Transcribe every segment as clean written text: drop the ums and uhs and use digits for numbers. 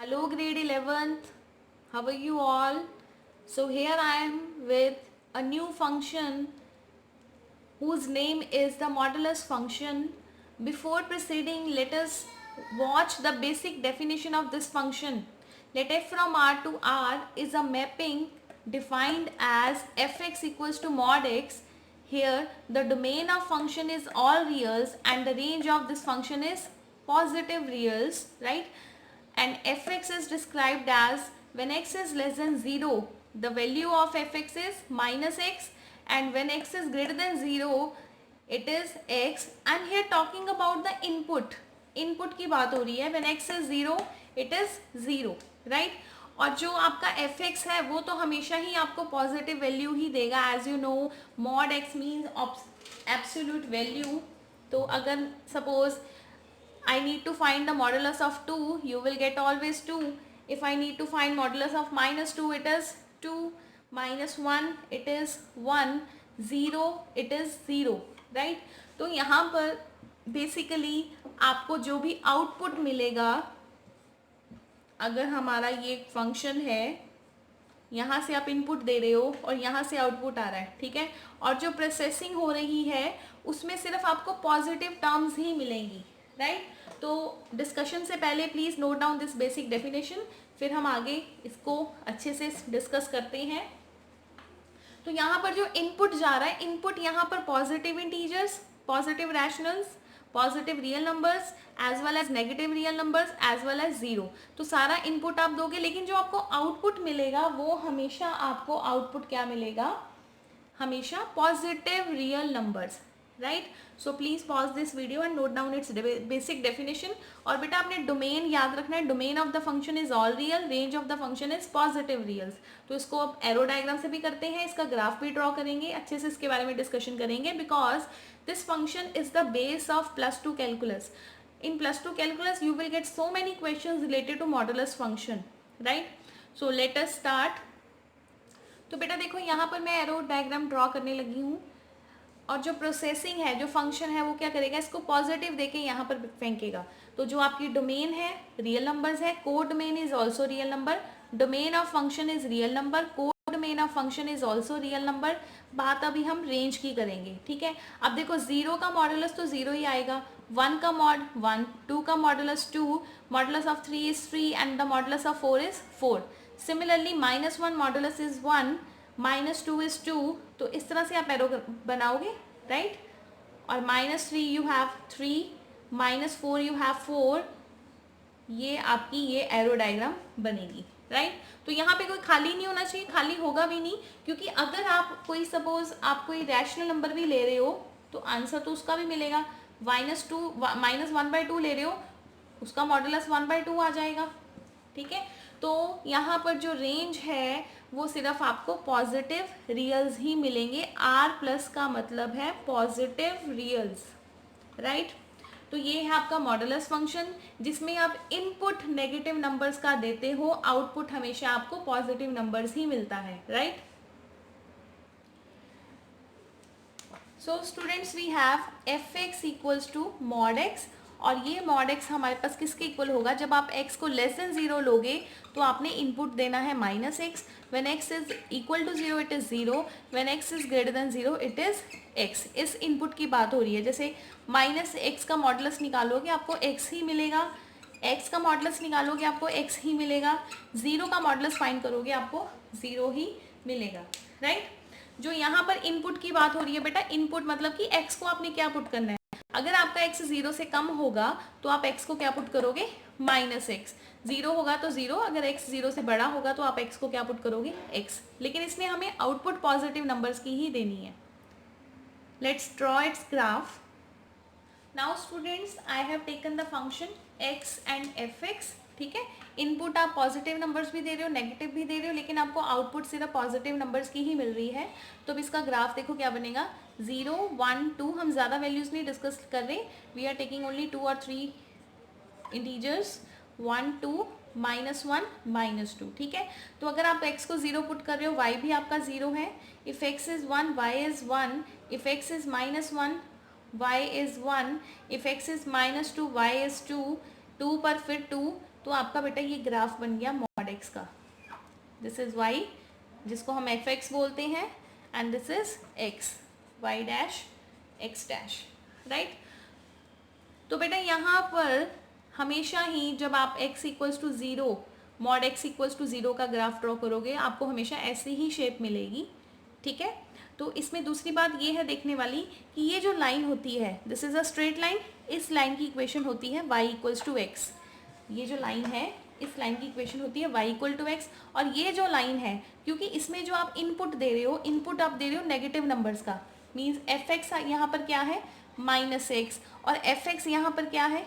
Hello grade 11th, how are you all? So here I am with a new function whose name is the modulus function. Before proceeding, let us watch the basic definition of this function. Let f from R to R is a mapping defined as fx equals to mod x. Here the domain of function is all reals and the range of this function is positive reals, right? And fx is described as when x is less than 0, the value of fx is minus x, and when x is greater than 0 it is x. And here talking about the input की बात हो रही है. when x is 0 it is 0, right? और जो आपका fx है वो तो हमेशा ही आपको पॉजिटिव वैल्यू ही देगा. As you know mod x means absolute value. तो अगर suppose I need to find the modulus of 2, you will get always 2. If I need to find modulus of minus 2, it is 2. Minus 1, it is 1. 0, it is 0. Right? तो यहाँ पर basically आपको जो भी output मिलेगा, अगर हमारा ये फंक्शन है, यहाँ से आप इनपुट दे रहे हो और यहाँ से आउटपुट आ रहा है, ठीक है, और जो प्रोसेसिंग हो रही है उसमें सिर्फ आपको पॉजिटिव टर्म्स ही मिलेंगी, राइट? तो डिस्कशन से पहले please note down this basic definition, फिर हम आगे इसको अच्छे से डिस्कस करते हैं. तो यहाँ पर जो इनपुट जा रहा है, इनपुट यहाँ पर positive integers, positive rationals, positive real numbers as well as negative real numbers as well as zero. तो सारा इनपुट आप दोगे, लेकिन जो आपको आउटपुट मिलेगा वो हमेशा आपको आउटपुट क्या मिलेगा, हमेशा positive real numbers, right? So please pause this video and note down its basic definition. और बेटा आपने डोमेन याद रखना है. Domain of the function is all real, range of the function is positive reals. तो इसको अब एरो डायग्राम से भी करते हैं, इसका ग्राफ भी ड्रॉ करेंगे, अच्छे से इसके बारे में डिस्कशन करेंगे, because this function is the base of +2 calculus. In +2 calculus you will get so many questions related to modulus function, right? So let us start. तो बेटा देखो यहाँ पर मैं एरो डायग्राम ड्रॉ करने लगी हूँ, और जो प्रोसेसिंग है, जो फंक्शन है, वो क्या करेगा, इसको पॉजिटिव देके यहाँ पर फेंकेगा. तो जो आपकी डोमेन है रियल नंबर्स है, code domain is also real number, domain of function is real number, code domain of function is also real number. बात अभी हम रेंज की करेंगे, ठीक है? अब देखो 0 का मॉडुलस तो 0 ही आएगा, 1 का मॉड 1, 2 का modulus 2, modulus of 3 is 3 and the modulus of 4 is 4. Similarly -1 modulus is 1, -2 is 2. तो इस तरह से आप एरो बनाओगे, राइट? और -3 यू हैव 3, -4 यू हैव 4. ये आपकी ये एरो डायग्राम बनेगी, राइट? तो यहाँ पे कोई खाली नहीं होना चाहिए, खाली होगा भी नहीं, क्योंकि अगर आप कोई सपोज आप कोई रैशनल नंबर भी ले रहे हो तो आंसर तो उसका भी मिलेगा. -1/2 ले रहे हो, उसका मॉडुलस 1/2 आ जाएगा, ठीक है? तो यहाँ पर जो रेंज है वो सिर्फ आपको पॉजिटिव रियल्स ही मिलेंगे. R+ का मतलब है पॉजिटिव रियल्स, राइट? तो ये है आपका मॉडुलस फंक्शन, जिसमें आप इनपुट नेगेटिव नंबर्स का देते हो, आउटपुट हमेशा आपको पॉजिटिव नंबर्स ही मिलता है, right? So students we have fx equals to mod x, और ये mod x हमारे पास किसके इक्वल होगा, जब आप x को लेस देन 0 लोगे तो आपने इनपुट देना है -x. When x is equal to 0 it is 0, when x is greater than 0 it is x. इस इनपुट की बात हो रही है. जैसे -x का मॉडुलस निकालोगे आपको x ही मिलेगा, x का मॉडुलस निकालोगे आपको x ही मिलेगा, 0 का मॉडुलस फाइंड करोगे आपको 0 ही मिलेगा, राइट? जो यहाँ पर इनपुट की बात हो रही है बेटा, इनपुट मतलब कि x को आपने क्या पुट करना है. अगर आपका x 0 से कम होगा तो आप x को क्या पुट करोगे, -x. 0 होगा तो 0, अगर x 0 से बड़ा होगा तो आप x को क्या पुट करोगे, x. लेकिन इसमें हमें आउटपुट पॉजिटिव नंबर्स की ही देनी है. Let's draw its graph. Now students I have taken the function x and fx, ठीक है? इनपुट आप पॉजिटिव नंबर्स भी दे रहे हो, नेगेटिव भी दे रहे हो, लेकिन आपको आउटपुट सिर्फ पॉजिटिव नंबर्स की ही मिल रही है. तो अब इसका ग्राफ देखो क्या बनेगा. 0, 1, 2, हम ज़्यादा वैल्यूज़ नहीं डिस्कस कर रहे, वी आर टेकिंग ओनली 2 और 3 इंटीजर्स, 1, 2, -1, -2, ठीक है? तो अगर आप x को 0 पुट कर रहे हो, y भी आपका 0 है. If x is 1, y is 1. If x is -1, y is 1. If x is -2, y is 2. 2 पर फिर 2, तो आपका बेटा ये ग्राफ बन गया मॉड एक्स का. दिस इज वाई, जिसको हम एफ एक्स बोलते हैं, and this is x, y dash x dash, right. तो बेटा यहाँ पर हमेशा ही जब आप x equals to zero, mod x equals to zero का ग्राफ ड्रॉ करोगे, आपको हमेशा ऐसी ही शेप मिलेगी. ठीक है. तो इसमें दूसरी बात ये है देखने वाली कि ये जो लाइन होती है, this is a straight line, इस लाइन की इक्वेशन होती है y इक्वल्स टू एक्स. ये जो लाइन है, इस लाइन की इक्वेशन होती है y इक्वल टू एक्स. और ये जो लाइन है, क्योंकि इसमें जो आप इनपुट दे रहे हो, इनपुट आप दे रहे हो नेगेटिव नंबर्स का, मीन्स एफ एक्स यहाँ पर क्या है -x, और एफ एक्स यहाँ पर क्या है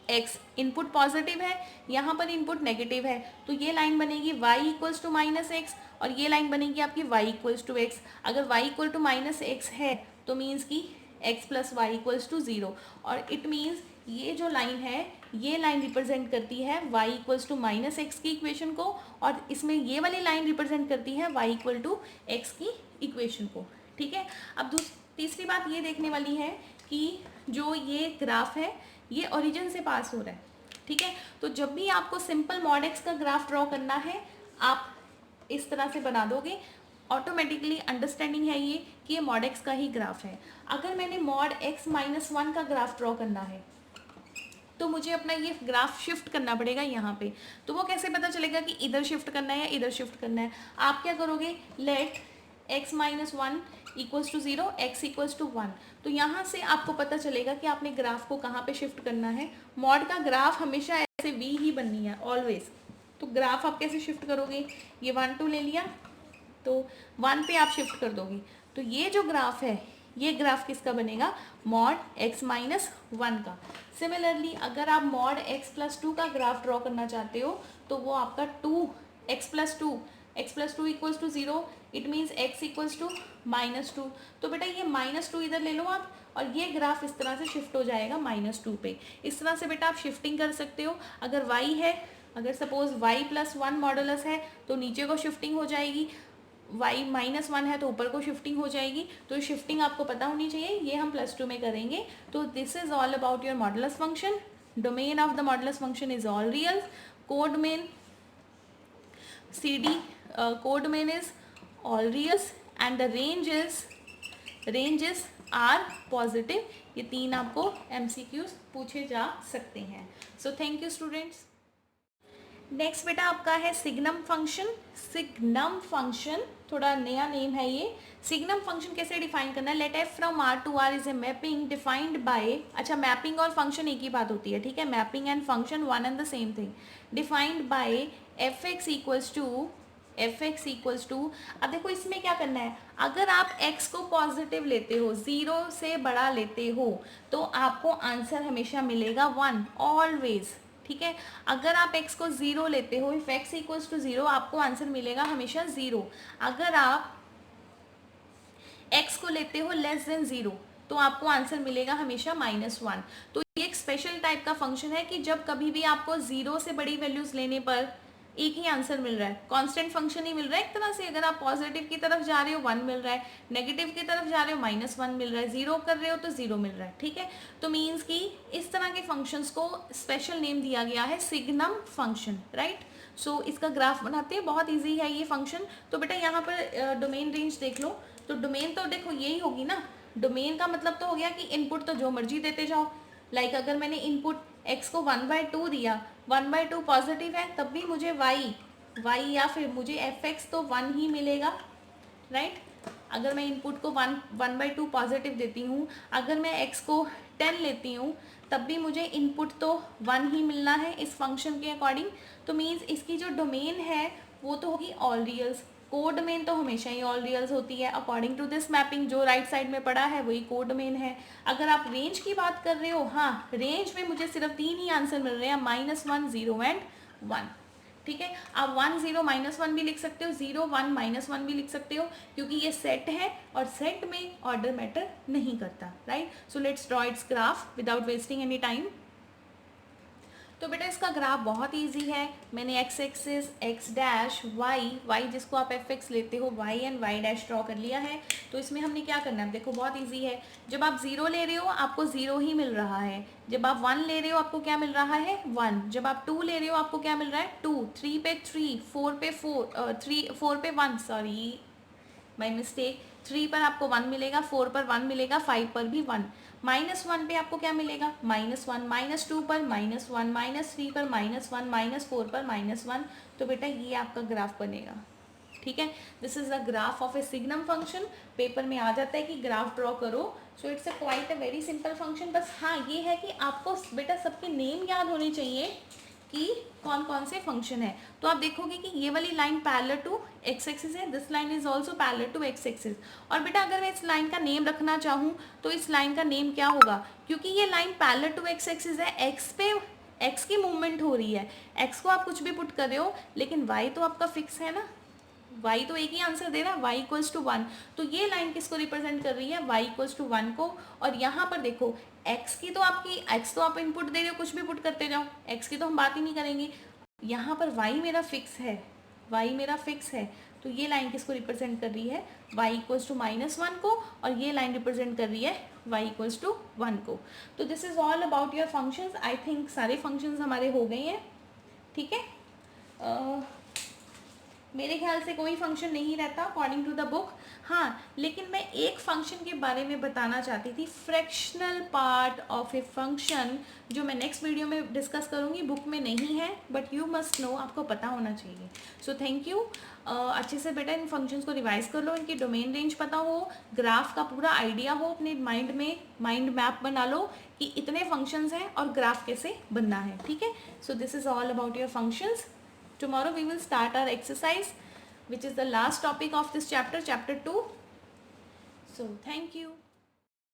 x. इनपुट पॉजिटिव है, यहाँ पर इनपुट नेगेटिव है, तो ये लाइन बनेगी y इक्वल्स टू -x, और ये लाइन बनेगी आपकी y इक्वल्स टू x. अगर y इक्वल टू -x है तो मीन्स कि x plus y equals to zero, और इट मीन्स ये जो लाइन है, ये लाइन रिप्रेजेंट करती है y इक्वल्स टू -x की इक्वेशन को, और इसमें ये वाली लाइन रिप्रेजेंट करती है y इक्वल टू x की इक्वेशन को. ठीक है. अब तीसरी बात ये देखने वाली है कि जो ये ग्राफ है, ये ओरिजिन से पास हो रहा है. ठीक है. तो जब भी आपको सिंपल मॉड एक्स का ग्राफ ड्रॉ करना है, आप इस तरह से बना दोगे, ऑटोमेटिकली अंडरस्टैंडिंग है ये कि ये मॉड एक्स का ही ग्राफ है. अगर मैंने मॉड एक्स -1 का ग्राफ ड्रॉ करना है, तो मुझे अपना ये ग्राफ शिफ्ट करना पड़ेगा यहाँ पे. तो वो कैसे पता चलेगा कि इधर शिफ्ट करना है या इधर शिफ्ट करना है? आप क्या करोगे, let x -1 equals to zero, x equals to 1. तो यहाँ से आपको पता चलेगा कि आपने ग्राफ को कहाँ पे शिफ्ट करना है. मॉड का ग्राफ हमेशा ऐसे v ही बननी है ऑलवेज. तो ग्राफ आप कैसे शिफ्ट करोगे, ये 1 2 ले लिया, तो 1 पे आप शिफ्ट कर दोगे. तो ये जो ग्राफ है, ये ग्राफ किसका बनेगा, मॉड x -1 का. सिमिलरली अगर आप मॉड x प्लस 2 का ग्राफ ड्रॉ करना चाहते हो, तो वो आपका x plus two equals to zero, it means x equals to -2. तो बेटा ये -2 इधर ले लो आप, और ये ग्राफ इस तरह से शिफ्ट हो जाएगा -2 पे. इस तरह से बेटा आप शिफ्टिंग कर सकते हो. अगर y है, अगर सपोज y प्लस 1 मॉडुलस है, तो नीचे को शिफ्टिंग हो जाएगी. y -1 है तो ऊपर को शिफ्टिंग हो जाएगी. तो शिफ्टिंग आपको पता होनी चाहिए, ये हम +2 में करेंगे. तो this is all about your modulus function. Domain of the modulus function is all real. Code main CD code domain is all reals, and the ranges are positive. ये 3 आपको MCQs पूछे जा सकते हैं. So thank you students. Next बेटा आपका है signum function. Signum function थोड़ा नया नेम है ये. सिग्नम फंक्शन कैसे डिफाइन करना है, let f from R to R is a mapping defined by, अच्छा मैपिंग और फंक्शन एक ही बात होती है. ठीक है. Mapping and function one and the same thing. Defined by f x equals to, अब देखो इसमें क्या करना है, अगर आप x को पॉजिटिव लेते हो, 0 से बड़ा लेते हो, तो आपको आंसर हमेशा मिलेगा 1 ऑलवेज. ठीक है. अगर आप x को 0 लेते हो, इफ x इक्वल्स टू 0, आपको आंसर मिलेगा हमेशा 0. अगर आप x को लेते हो लेस देन 0, तो आपको आंसर मिलेगा हमेशा -1. तो ये एक स्पेशल टाइप का फंक्शन है कि जब कभी भी आपको 0 से बड़ी वैल्यूज लेने पर एक ही आंसर मिल रहा है, कांस्टेंट फंक्शन ही मिल रहा है एक तरह से. अगर आप पॉजिटिव की तरफ जा रहे हो 1 मिल रहा है, नेगेटिव की तरफ जा रहे हो -1 मिल रहा है, 0 कर रहे हो तो 0 मिल रहा है. ठीक है. तो मीन्स कि इस तरह के फंक्शंस को स्पेशल नेम दिया गया है सिग्नम फंक्शन. राइट. सो इसका ग्राफ बनाते हैं, बहुत ईजी है ये फंक्शन. तो बेटा यहाँ पर डोमेन रेंज देख लो. तो डोमेन तो देखो यही होगी ना. डोमेन का मतलब तो हो गया कि इनपुट तो जो मर्जी देते जाओ. लाइक अगर मैंने इनपुट x को 1/2 दिया, 1/2 पॉजिटिव है, तब भी मुझे y या फिर मुझे fx तो 1 ही मिलेगा. राइट. अगर मैं इनपुट को 1/2 पॉजिटिव देती हूँ, अगर मैं x को 10 लेती हूँ, तब भी मुझे इनपुट तो 1 ही मिलना है इस फंक्शन के अकॉर्डिंग. तो मीन्स इसकी जो डोमेन है वो तो होगी ऑल रियल्स. कोड डोमेन तो हमेशा ही ऑल रियल्स होती है. अकॉर्डिंग टू दिस मैपिंग जो राइट साइड में पड़ा है वही कोड डोमेन है. अगर आप रेंज की बात कर रहे हो, हाँ रेंज में मुझे सिर्फ 3 ही आंसर मिल रहे हैं, -1 0 एंड 1. ठीक है. आप 1 0 -1 भी लिख सकते हो, 0 1 -1 भी लिख सकते हो, क्योंकि ये सेट है और सेट में ऑर्डर मैटर नहीं करता. Right. So let's draw its graph without wasting any time. तो बेटा इसका ग्राफ बहुत इजी है। मैंने x axis x dash y जिसको आप एफ एक्स लेते हो y and y dash draw कर लिया है। तो इसमें हमने क्या करना है, देखो बहुत इजी है। जब आप 0 ले रहे हो आपको 0 ही मिल रहा है, जब आप 1 ले रहे हो आपको क्या मिल रहा है 1, जब आप 2 ले रहे हो आपको क्या मिल रहा है 2, 3 पे 3, 4 पे 4 पे 1, सॉरी बाई मिस्टेक, 3 पर आपको 1 मिलेगा, 4 पर 1 मिलेगा, 5 पर भी 1, -1 पे आपको क्या मिलेगा -1, -2 पर -1, -3 पर -1, -4 पर -1। तो बेटा ये आपका ग्राफ बनेगा, ठीक है। This is the graph of A signum function. Paper में आ जाता है कि ग्राफ ड्रॉ करो, so it's a quite a very simple function. बस हाँ ये है कि आपको बेटा सबके नेम याद होने चाहिए कि कौन कौन से फंक्शन है। तो आप देखोगे कि ये वाली line parallel to x axis है, this line is also parallel to x axis. और बेटा अगर मैं इस लाइन का नेम रखना चाहूँ तो इस लाइन का नेम क्या होगा, क्योंकि ये line parallel to x axis है, एक्स पे एक्स की मूवमेंट हो रही है, एक्स को आप कुछ भी पुट कर रहे हो लेकिन वाई तो आपका फिक्स है ना, y तो एक ही आंसर दे रहा है, y इक्वल्स टू 1। तो ये लाइन किसको रिप्रेजेंट कर रही है, y इक्वल्स टू 1 को। और यहाँ पर देखो x की तो आपकी x तो आप इनपुट दे रहे हो, कुछ भी पुट करते जाओ, x की तो हम बात ही नहीं करेंगे। यहाँ पर y मेरा फिक्स है, y मेरा फिक्स है, तो ये लाइन किसको रिप्रेजेंट कर रही है, y इक्वल्स टू -1 को, और ये लाइन रिप्रेजेंट कर रही है y इक्वल्स टू 1 को। तो this is all about your functions. I think सारे फंक्शंस हमारे हो गए हैं, ठीक है। मेरे ख्याल से कोई फंक्शन नहीं रहता अकॉर्डिंग टू द बुक। हाँ लेकिन मैं एक फंक्शन के बारे में बताना चाहती थी, fractional part of a function, जो मैं नेक्स्ट वीडियो में डिस्कस करूँगी, बुक में नहीं है बट यू मस्ट नो, आपको पता होना चाहिए। So thank you. अच्छे से बेटा इन फंक्शंस को रिवाइज कर लो, इनकी डोमेन रेंज पता हो, ग्राफ का पूरा आइडिया हो, अपने माइंड में माइंड मैप बना लो कि इतने फंक्शंस हैं और ग्राफ कैसे बनना है, ठीक है। So this is all about your functions. Tomorrow we will start our exercise, which is the last topic of this chapter, chapter 2. So thank you.